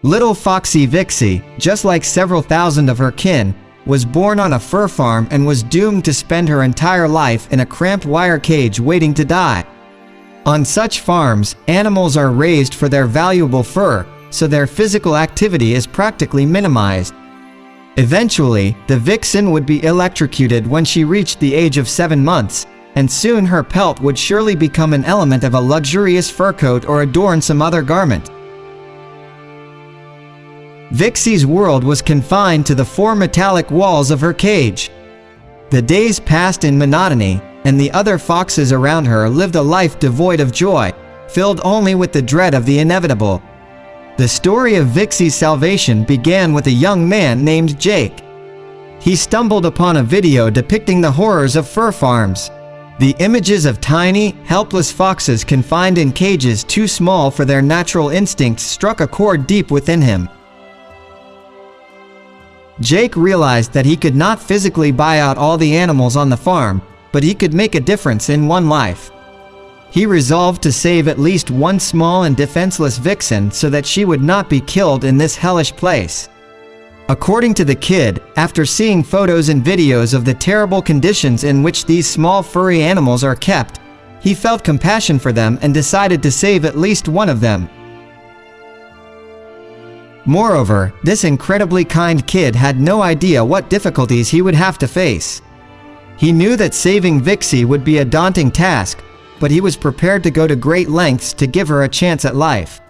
Little Foxy Vixie, just like several thousand of her kin, was born on a fur farm and was doomed to spend her entire life in a cramped wire cage waiting to die. On such farms, animals are raised for their valuable fur, so their physical activity is practically minimized. Eventually, the vixen would be electrocuted when she reached the age of 7 months, and soon her pelt would surely become an element of a luxurious fur coat or adorn some other garment. Vixie's world was confined to the 4 metallic walls of her cage. The days passed in monotony, and the other foxes around her lived a life devoid of joy, filled only with the dread of the inevitable. The story of Vixie's salvation began with a young man named Jake. He stumbled upon a video depicting the horrors of fur farms. The images of tiny, helpless foxes confined in cages too small for their natural instincts struck a chord deep within him. Jake realized that he could not physically buy out all the animals on the farm, but he could make a difference in one life. He resolved to save at least one small and defenseless vixen so that she would not be killed in this hellish place. According to the kid, after seeing photos and videos of the terrible conditions in which these small furry animals are kept, he felt compassion for them and decided to save at least one of them. Moreover, this incredibly kind kid had no idea what difficulties he would have to face. He knew that saving Vixie would be a daunting task, but he was prepared to go to great lengths to give her a chance at life.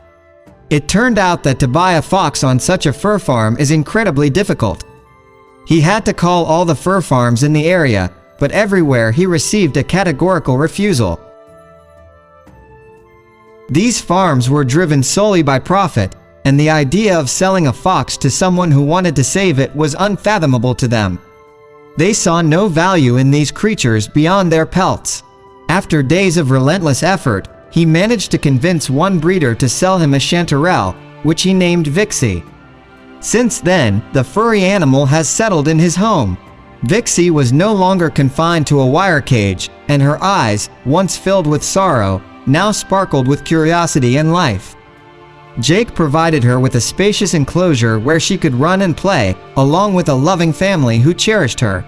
It turned out that to buy a fox on such a fur farm is incredibly difficult. He had to call all the fur farms in the area, but everywhere he received a categorical refusal. These farms were driven solely by profit, and the idea of selling a fox to someone who wanted to save it was unfathomable to them. They saw no value in these creatures beyond their pelts. After days of relentless effort, he managed to convince one breeder to sell him a chanterelle, which he named Vixie. Since then, the furry animal has settled in his home. Vixie was no longer confined to a wire cage, and her eyes, once filled with sorrow, now sparkled with curiosity and life. Jake provided her with a spacious enclosure where she could run and play, along with a loving family who cherished her.